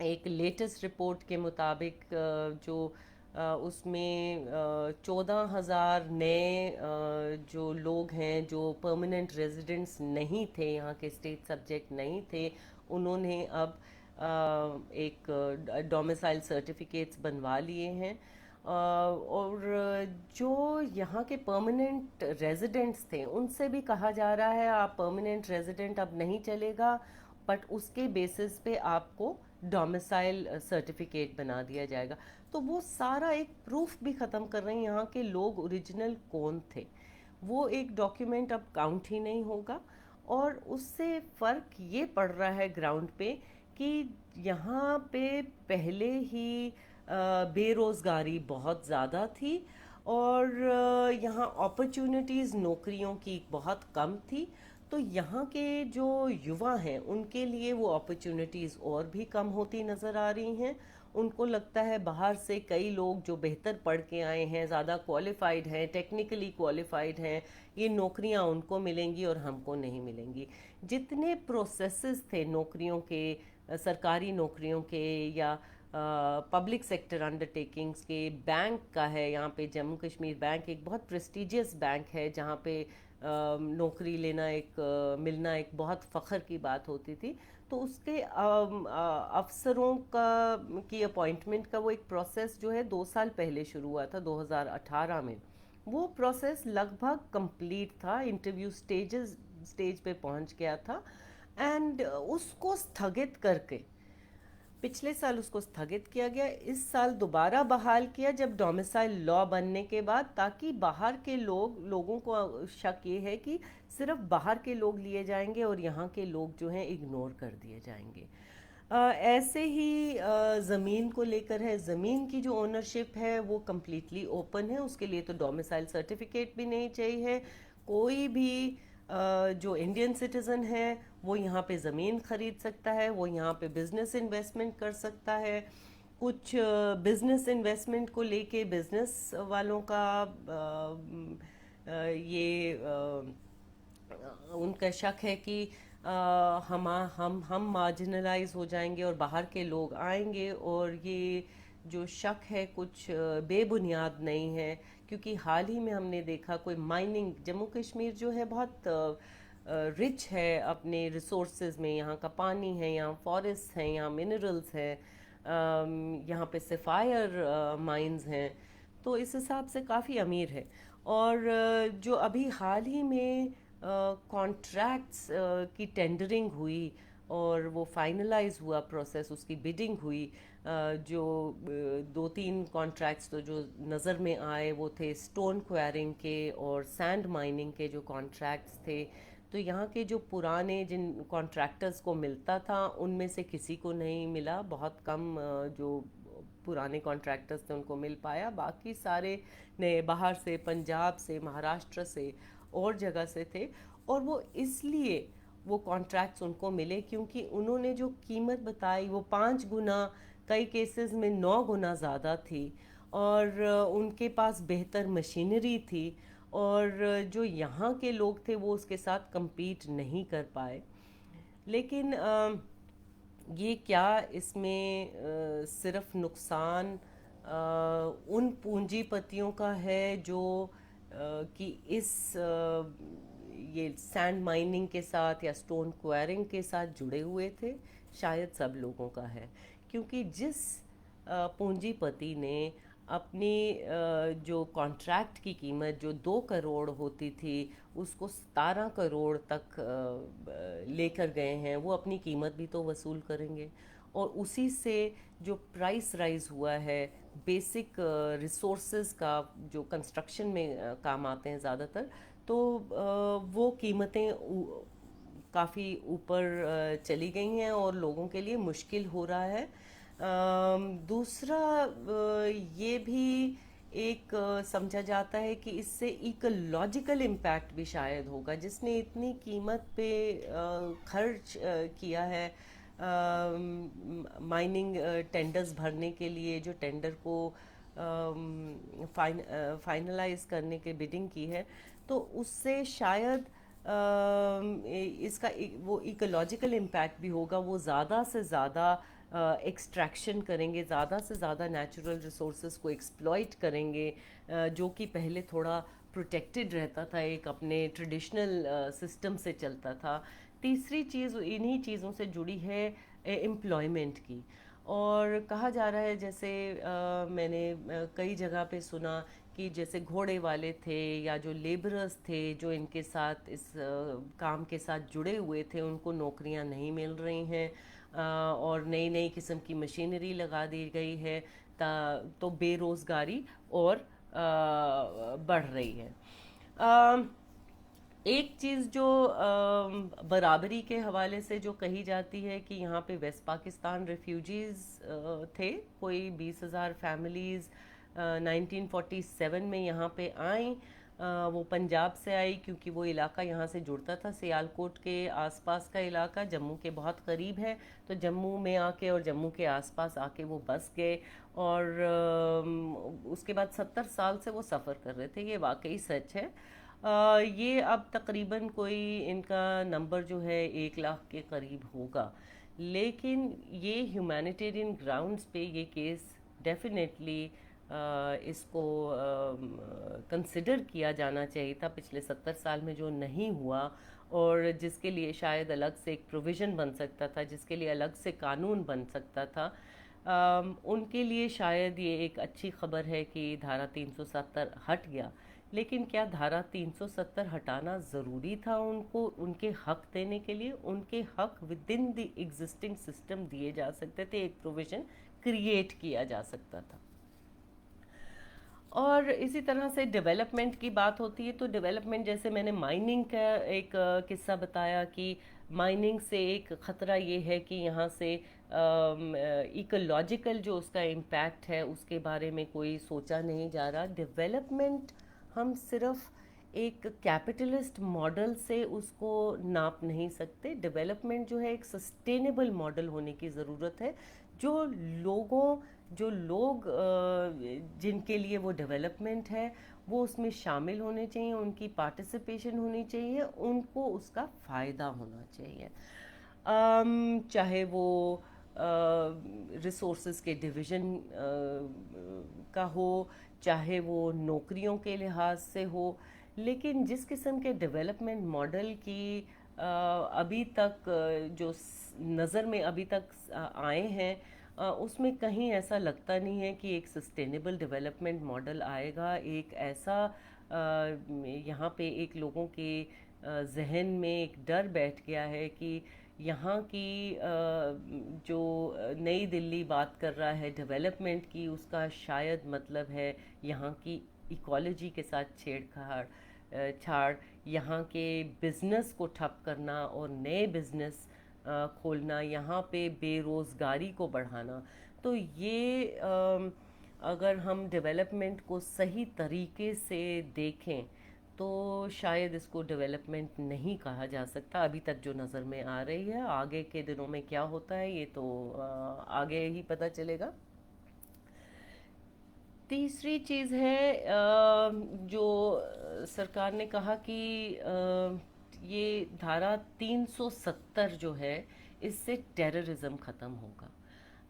A: एक लेटेस्ट रिपोर्ट के मुताबिक जो उसमें 14,000 नए जो लोग हैं जो परमानेंट रेजिडेंट्स नहीं थे, यहाँ के स्टेट सब्जेक्ट नहीं थे, उन्होंने अब एक डोमिसाइल सर्टिफिकेट्स बनवा लिए हैं। और जो यहाँ के परमानेंट रेजिडेंट्स थे उनसे भी कहा जा रहा है आप परमानेंट रेजिडेंट अब नहीं चलेगा, बट उसके बेसिस पे आपको डोमिसाइल सर्टिफिकेट बना दिया जाएगा। तो वो सारा एक प्रूफ भी ख़त्म कर रहे हैं यहाँ के लोग ओरिजिनल कौन थे। वो एक डॉक्यूमेंट अब काउंट ही नहीं होगा। और उससे फ़र्क ये पड़ रहा है ग्राउंड पे कि यहाँ पे पहले ही बेरोज़गारी बहुत ज़्यादा थी, और यहाँ अपॉर्चुनिटीज़ नौकरियों की बहुत कम थी। तो यहाँ के जो युवा हैं उनके लिए वो अपॉर्चुनिटीज़ और भी कम होती नज़र आ रही हैं। उनको लगता है बाहर से कई लोग जो बेहतर पढ़ के आए हैं, ज़्यादा क्वालिफाइड हैं, टेक्निकली क्वालिफाइड हैं, ये नौकरियाँ उनको मिलेंगी और हमको नहीं मिलेंगी। जितने प्रोसेसेस थे नौकरियों के, सरकारी नौकरियों के या पब्लिक सेक्टर अंडरटेकिंग्स के, बैंक का है यहाँ पे, जम्मू कश्मीर बैंक एक बहुत प्रेस्टिजियस बैंक है जहाँ पे नौकरी लेना मिलना एक बहुत फ़ख्र की बात होती थी। तो उसके अफसरों की अपॉइंटमेंट का वो एक प्रोसेस जो है 2 साल पहले शुरू हुआ था 2018 में। वो प्रोसेस लगभग कंप्लीट था, इंटरव्यू स्टेज पे पहुंच गया था, एंड उसको स्थगित करके पिछले साल उसको स्थगित किया गया। इस साल दोबारा बहाल किया जब डोमिसाइल लॉ बनने के बाद, ताकि बाहर के लोगों को शक ये है कि सिर्फ बाहर के लोग लिए जाएंगे और यहाँ के लोग जो हैं इग्नोर कर दिए जाएंगे। ऐसे ही ज़मीन को लेकर है, ज़मीन की जो ओनरशिप है वो कम्प्लीटली ओपन है, उसके लिए तो डोमिसाइल सर्टिफिकेट भी नहीं चाहिए। कोई भी जो इंडियन सिटीज़न है वो यहाँ पे ज़मीन ख़रीद सकता है, वो यहाँ पे बिज़नेस इन्वेस्टमेंट कर सकता है। कुछ बिज़नेस इन्वेस्टमेंट को लेके बिज़नेस वालों का ये उनका शक है कि हम मार्जिनलाइज हो जाएंगे और बाहर के लोग आएंगे, और ये जो शक है कुछ बेबुनियाद नहीं है। क्योंकि हाल ही में हमने देखा कोई माइनिंग, जम्मू कश्मीर जो है बहुत रिच है अपने रिसोर्सेज में, यहाँ का पानी है, यहाँ फॉरेस्ट हैं, यहाँ मिनरल्स हैं, यहाँ पे सफ़ायर माइंस हैं, तो इस हिसाब से काफ़ी अमीर है। और जो अभी हाल ही में कॉन्ट्रैक्ट्स की टेंडरिंग हुई और वो फाइनलाइज हुआ प्रोसेस, उसकी बिडिंग हुई, जो 2-3 कॉन्ट्रैक्ट्स तो जो नज़र में आए वो थे स्टोन क्वायरिंग के और सैंड माइनिंग के जो कॉन्ट्रैक्ट्स थे। तो यहाँ के जो पुराने जिन कॉन्ट्रैक्टर्स को मिलता था उनमें से किसी को नहीं मिला, बहुत कम जो पुराने कॉन्ट्रैक्टर्स थे उनको मिल पाया, बाकी सारे नए बाहर से, पंजाब से, महाराष्ट्र से और जगह से थे। और वो इसलिए वो कॉन्ट्रैक्ट्स उनको मिले क्योंकि उन्होंने जो कीमत बताई वो 5 गुना, कई केसेस में 9 गुना ज़्यादा थी, और उनके पास बेहतर मशीनरी थी, और जो यहाँ के लोग थे वो उसके साथ compete नहीं कर पाए। लेकिन ये क्या इसमें सिर्फ नुकसान उन पूंजीपतियों का है जो कि इस ये सैंड माइनिंग के साथ या स्टोन क्वायरिंग के साथ जुड़े हुए थे? शायद सब लोगों का है, क्योंकि जिस पूंजीपति ने अपनी जो कॉन्ट्रैक्ट की कीमत जो 2 करोड़ होती थी उसको 17 करोड़ तक लेकर गए हैं, वो अपनी कीमत भी तो वसूल करेंगे। और उसी से जो प्राइस राइज हुआ है बेसिक रिसोर्सेज का, जो कंस्ट्रक्शन में काम आते हैं ज़्यादातर, तो वो कीमतें काफ़ी ऊपर चली गई हैं और लोगों के लिए मुश्किल हो रहा है। दूसरा ये भी एक समझा जाता है कि इससे इकोलॉजिकल इम्पैक्ट भी शायद होगा। जिसने इतनी कीमत पे खर्च किया है माइनिंग टेंडर्स भरने के लिए, जो टेंडर को फाइनलाइज करने के बिडिंग की है, तो उससे शायद इसका वो इकोलॉजिकल इम्पैक्ट भी होगा। वो ज़्यादा से ज़्यादा एक्सट्रैक्शन करेंगे, ज़्यादा से ज़्यादा नेचुरल रिसोर्सेज को एक्सप्लॉइट करेंगे, जो कि पहले थोड़ा प्रोटेक्टेड रहता था, एक अपने ट्रेडिशनल सिस्टम से चलता था। तीसरी चीज़ इन्हीं चीज़ों से जुड़ी है एम्प्लॉयमेंट की। और कहा जा रहा है, जैसे मैंने कई जगह पे सुना कि जैसे घोड़े वाले थे या जो लेबरर्स थे जो इनके साथ इस काम के साथ जुड़े हुए थे, उनको नौकरियां नहीं मिल रही हैं, और नई नई किस्म की मशीनरी लगा दी गई है, तो बेरोज़गारी और बढ़ रही है। एक चीज़ जो बराबरी के हवाले से जो कही जाती है कि यहाँ पे वेस्ट पाकिस्तान रेफ्यूजीज़ थे, कोई 20,000 फैमिलीज़ 1947 में यहाँ पे आई। वो पंजाब से आई, क्योंकि वो इलाका यहाँ से जुड़ता था, सियालकोट के आसपास का इलाका जम्मू के बहुत करीब है, तो जम्मू में आके और जम्मू के आसपास आके वो बस गए। और उसके बाद 70 साल से वो सफ़र कर रहे थे, ये वाकई सच है। ये अब तकरीबन कोई इनका नंबर जो है 1 लाख के करीब होगा। लेकिन ये ह्यूमैनिटेरियन ग्राउंड्स पे ये केस डेफिनेटली इसको कंसिडर किया जाना चाहिए था पिछले 70 साल में, जो नहीं हुआ, और जिसके लिए शायद अलग से एक प्रोविज़न बन सकता था, जिसके लिए अलग से कानून बन सकता था। उनके लिए शायद ये एक अच्छी खबर है कि धारा 370 हट गया। लेकिन क्या धारा 370 हटाना ज़रूरी था उनको उनके हक देने के लिए? उनके हक with in the existing system दिए जा सकते थे, एक प्रोविज़न क्रिएट किया जा सकता था। और इसी तरह से डेवलपमेंट की बात होती है, तो डेवलपमेंट, जैसे मैंने माइनिंग का एक किस्सा बताया कि माइनिंग से एक ख़तरा ये है कि यहाँ से इकोलॉजिकल जो उसका इम्पैक्ट है उसके बारे में कोई सोचा नहीं जा रहा। डेवलपमेंट हम सिर्फ एक कैपिटलिस्ट मॉडल से उसको नाप नहीं सकते। डेवलपमेंट जो है एक सस्टेनेबल मॉडल होने की ज़रूरत है। जो लोग जिनके लिए वो डेवलपमेंट है वो उसमें शामिल होने चाहिए, उनकी पार्टिसिपेशन होनी चाहिए, उनको उसका फ़ायदा होना चाहिए। चाहे वो रिसोर्सेज के डिवीज़न का हो, चाहे वो नौकरियों के लिहाज से हो। लेकिन जिस किस्म के डेवलपमेंट मॉडल की अभी तक जो नज़र में अभी तक आए हैं, उसमें कहीं ऐसा लगता नहीं है कि एक सस्टेनेबल डेवलपमेंट मॉडल आएगा। एक ऐसा यहाँ पे एक लोगों के जहन में एक डर बैठ गया है कि यहाँ की जो नई दिल्ली बात कर रहा है डेवलपमेंट की, उसका शायद मतलब है यहाँ की इकोलॉजी के साथ छाड़, यहाँ के बिजनेस को ठप करना और नए बिजनेस खोलना, यहाँ पे बेरोज़गारी को बढ़ाना। तो ये अगर हम डेवलपमेंट को सही तरीके से देखें तो शायद इसको डेवलपमेंट नहीं कहा जा सकता अभी तक जो नज़र में आ रही है। आगे के दिनों में क्या होता है ये तो आगे ही पता चलेगा। तीसरी चीज़ है जो सरकार ने कहा कि ये धारा 370 जो है इससे टेररिज्म ख़त्म होगा।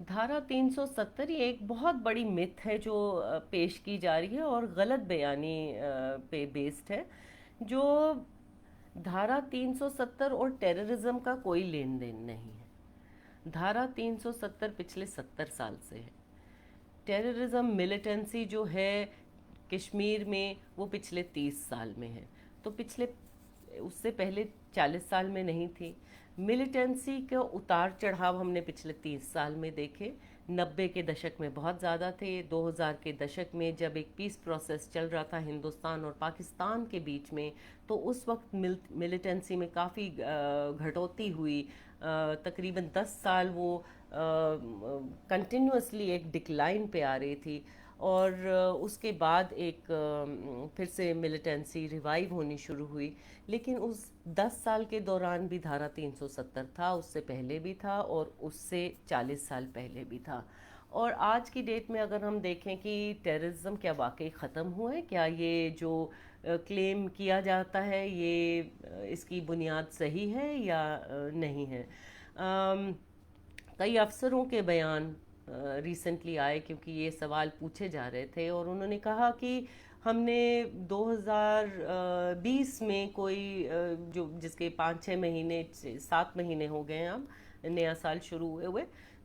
A: धारा 370 ये एक बहुत बड़ी मिथ है जो पेश की जा रही है और गलत बयानी पे बेस्ड है। जो धारा 370 और टेररिज्म का कोई लेन देन नहीं है। धारा 370 पिछले 70 साल से है। टेररिज्म मिलिटेंसी जो है कश्मीर में वो पिछले 30 साल में है। तो पिछले उससे पहले 40 साल में नहीं थी। मिलिटेंसी के उतार चढ़ाव हमने पिछले 30 साल में देखे। 90 के दशक में बहुत ज़्यादा थे। 2000 के दशक में जब एक पीस प्रोसेस चल रहा था हिंदुस्तान और पाकिस्तान के बीच में, तो उस वक्त मिलिटेंसी में काफ़ी घटोती हुई। तकरीबन 10 साल वो कंटिन्यूसली एक डिक्लाइन पे आ रही थी। और उसके बाद एक फिर से मिलिटेंसी रिवाइव होनी शुरू हुई। लेकिन उस 10 साल के दौरान भी धारा 370 था, उससे पहले भी था और उससे 40 साल पहले भी था। और आज की डेट में अगर हम देखें कि टेररिज्म क्या वाकई ख़त्म हुआ है, क्या ये जो क्लेम किया जाता है ये इसकी बुनियाद सही है या नहीं है। कई अफसरों के बयान रिसेंटली आए क्योंकि ये सवाल पूछे जा रहे थे और उन्होंने कहा कि हमने 2020 में कोई जो जिसके 5-6 महीने 7 महीने हो गए हैं, अब नया साल शुरू हुए हुए,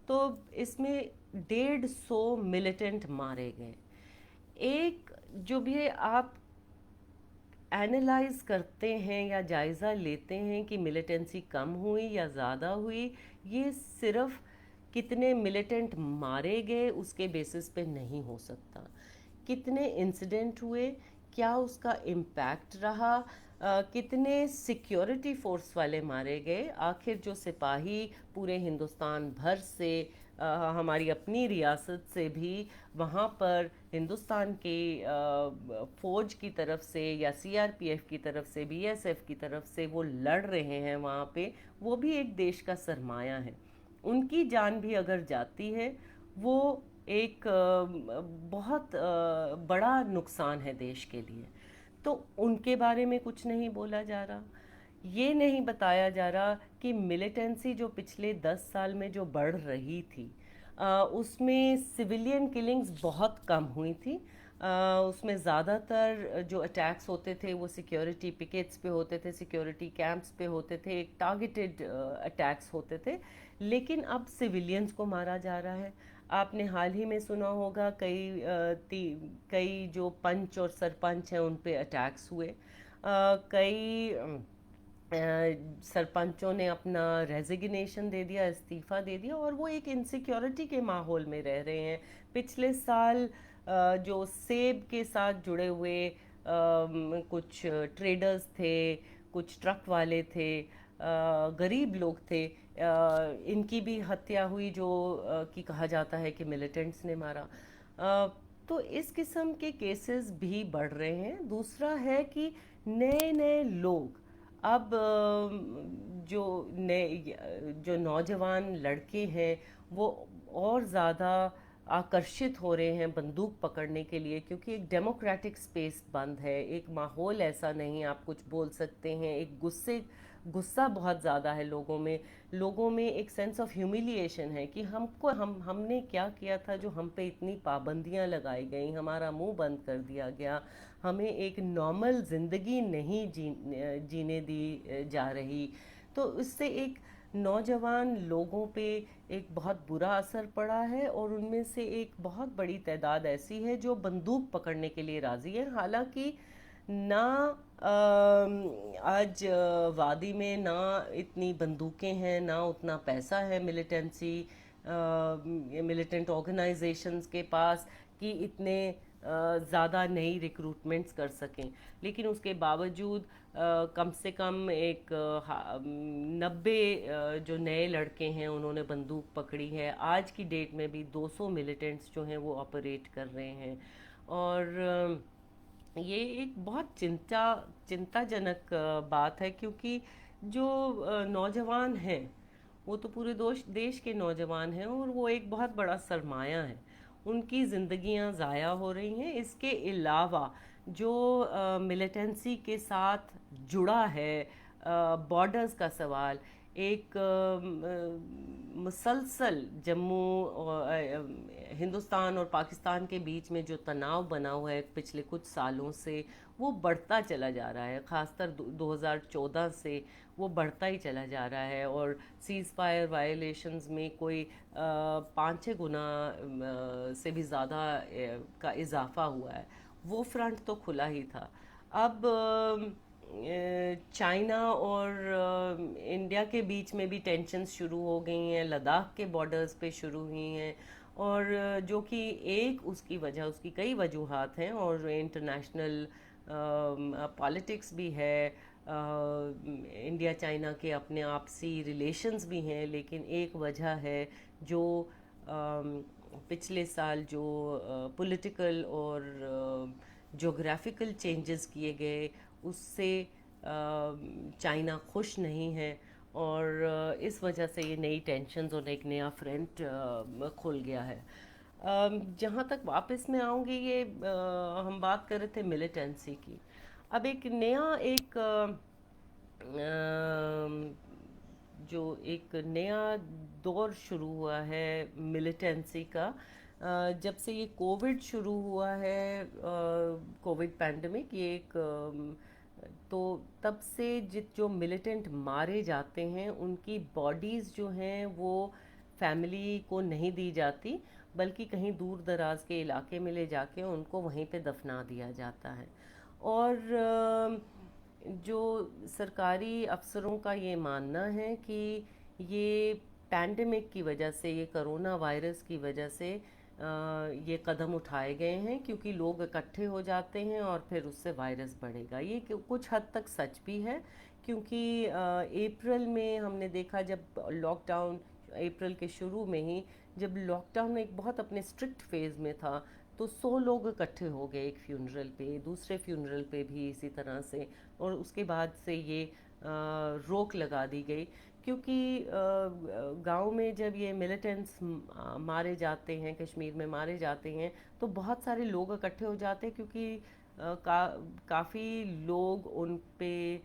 A: तो इसमें 150 मिलिटेंट मारे गए। एक जो भी आप एनालाइज करते हैं या जायज़ा लेते हैं कि मिलिटेंसी कम हुई या ज़्यादा हुई, ये सिर्फ कितने मिलिटेंट मारे गए उसके बेसिस पे नहीं हो सकता। कितने इंसिडेंट हुए, क्या उसका इम्पैक्ट रहा, कितने सिक्योरिटी फोर्स वाले मारे गए। आखिर जो सिपाही पूरे हिंदुस्तान भर से हमारी अपनी रियासत से भी वहाँ पर हिंदुस्तान के फ़ौज की तरफ से या सीआरपीएफ की तरफ से, बीएसएफ की तरफ से वो लड़ रहे हैं वहाँ पे, वो भी एक देश का सरमाया है। उनकी जान भी अगर जाती है वो एक बहुत बड़ा नुकसान है देश के लिए। तो उनके बारे में कुछ नहीं बोला जा रहा। ये नहीं बताया जा रहा कि मिलिटेंसी जो पिछले 10 साल में जो बढ़ रही थी उसमें सिविलियन किलिंग्स बहुत कम हुई थी। उसमें ज़्यादातर जो अटैक्स होते थे वो सिक्योरिटी पिकेट्स पे होते थे, सिक्योरिटी कैंप्स पे होते थे, एक टारगेटेड अटैक्स होते थे। लेकिन अब सिविलियंस को मारा जा रहा है। आपने हाल ही में सुना होगा कई जो पंच और सरपंच हैं उन पे अटैक्स हुए। कई सरपंचों ने अपना रेजिग्नेशन दे दिया, इस्तीफ़ा दे दिया और वो एक इनसिक्योरिटी के माहौल में रह रहे हैं। पिछले साल जो सेब के साथ जुड़े हुए कुछ ट्रेडर्स थे, कुछ ट्रक वाले थे, गरीब लोग थे, इनकी भी हत्या हुई जो कि कहा जाता है कि मिलिटेंट्स ने मारा। तो इस किस्म के केसेस भी बढ़ रहे हैं। दूसरा है कि नए नए लोग अब जो नौजवान लड़के हैं वो और ज़्यादा आकर्षित हो रहे हैं बंदूक पकड़ने के लिए, क्योंकि एक डेमोक्रेटिक स्पेस बंद है, एक माहौल ऐसा नहीं आप कुछ बोल सकते हैं। एक गुस्सा बहुत ज़्यादा है लोगों में एक सेंस ऑफ ह्यूमिलिएशन है कि हमने क्या किया था जो हम पे इतनी पाबंदियां लगाई गई, हमारा मुंह बंद कर दिया गया, हमें एक नॉर्मल ज़िंदगी नहीं जीने दी जा रही। तो इससे एक नौजवान लोगों पे एक बहुत बुरा असर पड़ा है और उनमें से एक बहुत बड़ी तादाद ऐसी है जो बंदूक पकड़ने के लिए राज़ी है। हालांकि ना आज वादी में ना इतनी बंदूकें हैं, ना उतना पैसा है मिलिटेंट ऑर्गेनाइजेशंस के पास कि इतने ज़्यादा नई रिक्रूटमेंट्स कर सकें। लेकिन उसके बावजूद कम से कम एक 90 जो नए लड़के हैं उन्होंने बंदूक पकड़ी है। आज की डेट में भी 200 मिलिटेंट्स जो हैं वो ऑपरेट कर रहे हैं। और ये एक बहुत चिंताजनक बात है, क्योंकि जो नौजवान हैं वो तो पूरे देश के नौजवान हैं और वो एक बहुत बड़ा सरमाया है। उनकी ज़िंदगियां ज़ाया हो रही हैं। इसके अलावा जो मिलिटेंसी के साथ जुड़ा है, बॉर्डर्स का सवाल, एक मुसलसल जम्मू और हिंदुस्तान और पाकिस्तान के बीच में जो तनाव बना हुआ है पिछले कुछ सालों से, वो बढ़ता चला जा रहा है। ख़ासकर 2014 से वो बढ़ता ही चला जा रहा है, और सीज़ फायर वायलेशंस में कोई 5-6 गुना से भी ज़्यादा का इजाफा हुआ है। वो फ्रंट तो खुला ही था। अब चाइना और इंडिया के बीच में भी टेंशन्स शुरू हो गई हैं, लद्दाख के बॉर्डर्स पे शुरू हुई हैं, और जो कि एक उसकी वजह, उसकी कई वजूहात हैं, और इंटरनेशनल पॉलिटिक्स भी है, इंडिया चाइना के अपने आपसी रिलेशंस भी हैं, लेकिन एक वजह है जो पिछले साल जो पॉलिटिकल और जोग्राफिकल चेंजेस किए गए, उससे चाइना खुश नहीं है, और इस वजह से ये नई टेंशन्स और एक नया फ्रंट खुल गया है। जहाँ तक वापस मैं आऊँगी, ये हम बात कर रहे थे मिलिटेंसी की। अब एक नया एक जो एक नया दौर शुरू हुआ है मिलिटेंसी का, जब से ये कोविड शुरू हुआ है, कोविड पैंडमिक, ये एक तो तब से जो मिलिटेंट मारे जाते हैं उनकी बॉडीज़ जो हैं वो फैमिली को नहीं दी जाती, बल्कि कहीं दूर दराज के इलाके में ले जाके उनको वहीं पे दफना दिया जाता है। और जो सरकारी अफसरों का ये मानना है कि ये पैंडमिक की वजह से, ये कोरोना वायरस की वजह से ये कदम उठाए गए हैं, क्योंकि लोग इकट्ठे हो जाते हैं और फिर उससे वायरस बढ़ेगा। ये कुछ हद तक सच भी है, क्योंकि अप्रैल में हमने देखा, जब लॉकडाउन, अप्रैल के शुरू में ही जब लॉकडाउन एक बहुत अपने स्ट्रिक्ट फेज़ में था, तो 100 लोग इकट्ठे हो गए एक फ्यूनरल पे, दूसरे फ्यूनरल पे भी इसी तरह से, और उसके बाद से ये रोक लगा दी गई, क्योंकि गांव में जब ये मिलिटेंट्स मारे जाते हैं, कश्मीर में मारे जाते हैं, तो बहुत सारे लोग इकट्ठे हो जाते हैं, क्योंकि काफ़ी लोग उन पे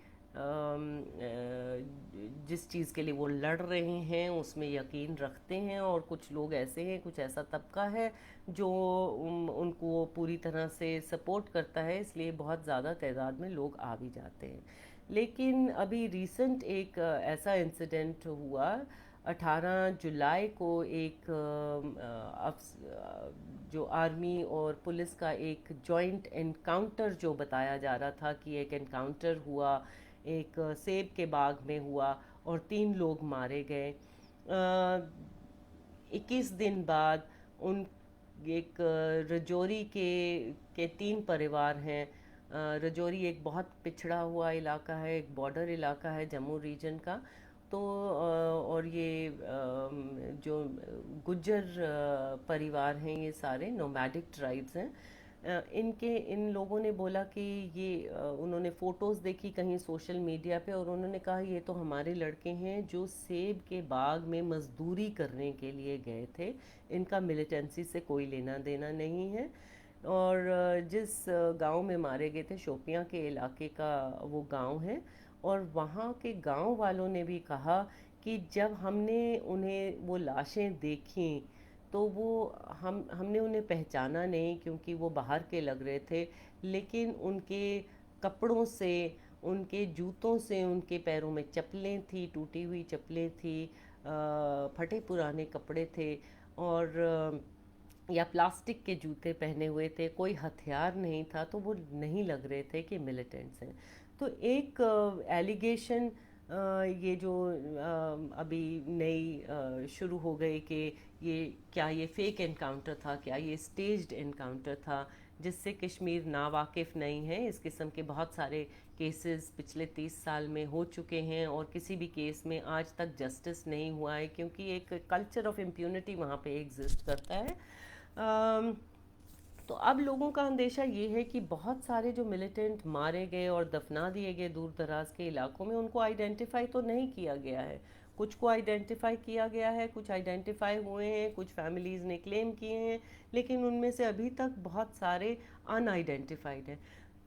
A: जिस चीज़ के लिए वो लड़ रहे हैं उसमें यकीन रखते हैं, और कुछ लोग ऐसे हैं, कुछ ऐसा तबका है जो उनको पूरी तरह से सपोर्ट करता है, इसलिए बहुत ज़्यादा तादाद में लोग आ भी जाते हैं। लेकिन अभी रिसेंट एक ऐसा इंसिडेंट हुआ, 18 जुलाई को एक जो आर्मी और पुलिस का एक जॉइंट एनकाउंटर जो बताया जा रहा था कि एक एनकाउंटर हुआ, एक सेब के बाग में हुआ, और 3 लोग मारे गए। 21 दिन बाद उन एक रजौरी के 3 परिवार हैं। रजौरी एक बहुत पिछड़ा हुआ इलाका है, एक बॉर्डर इलाका है जम्मू रीजन का, तो और ये जो गुज्जर परिवार हैं, ये सारे नोमैडिक ट्राइब्स हैं। इन लोगों ने बोला कि ये उन्होंने फ़ोटोज़ देखी कहीं सोशल मीडिया पे, और उन्होंने कहा ये तो हमारे लड़के हैं जो सेब के बाग में मज़दूरी करने के लिए गए थे, इनका मिलिटेंसी से कोई लेना देना नहीं है। और जिस गांव में मारे गए थे, शोपियां के इलाके का वो गांव है, और वहाँ के गांव वालों ने भी कहा कि जब हमने उन्हें वो लाशें देखी, तो वो हमने उन्हें पहचाना नहीं, क्योंकि वो बाहर के लग रहे थे, लेकिन उनके कपड़ों से, उनके जूतों से, उनके पैरों में चप्पलें थी, टूटी हुई चप्पलें थी, फटे पुराने कपड़े थे, और या प्लास्टिक के जूते पहने हुए थे, कोई हथियार नहीं था, तो वो नहीं लग रहे थे कि मिलिटेंट्स हैं। तो एक एलिगेशन ये जो अभी नई शुरू हो गई कि ये क्या ये फेक एनकाउंटर था, क्या ये स्टेज्ड एनकाउंटर था, जिससे कश्मीर नावाकिफ़ नहीं है। इस किस्म के बहुत सारे केसेस पिछले 30 साल में हो चुके हैं, और किसी भी केस में आज तक जस्टिस नहीं हुआ है, क्योंकि एक कल्चर ऑफ इम्प्यूनिटी वहाँ पे एग्जिस्ट करता है। तो अब लोगों का अंदेशा ये है कि बहुत सारे जो मिलिटेंट मारे गए और दफना दिए गए दूर दराज के इलाकों में, उनको आइडेंटिफाई तो नहीं किया गया है, कुछ को आइडेंटिफाई किया गया है, कुछ आइडेंटिफाई हुए हैं, कुछ फैमिलीज़ ने क्लेम किए हैं, लेकिन उनमें से अभी तक बहुत सारे अनआइडेंटिफाइड हैं।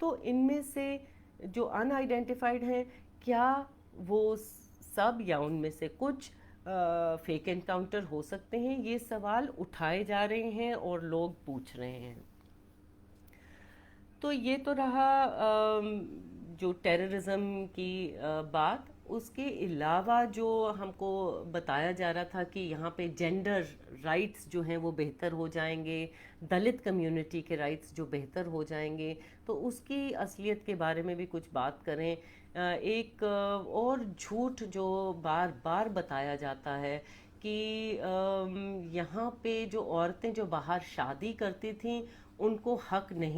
A: तो इनमें से जो अनआइडेंटिफाइड हैं, क्या वो सब या उनमें से कुछ फेक एनकाउंटर हो सकते हैं? ये सवाल उठाए जा रहे हैं और लोग पूछ रहे हैं। तो ये तो रहा जो टेररिज्म की बात। उसके अलावा जो हमको बताया जा रहा था कि यहाँ पे जेंडर राइट्स जो हैं वो बेहतर हो जाएंगे, दलित कम्युनिटी के राइट्स जो बेहतर हो जाएंगे, तो उसकी असलियत के बारे में भी कुछ बात करें। एक और झूठ जो बार बार बताया जाता है कि यहाँ पे जो औरतें जो बाहर शादी करती थीं उनको हक नहीं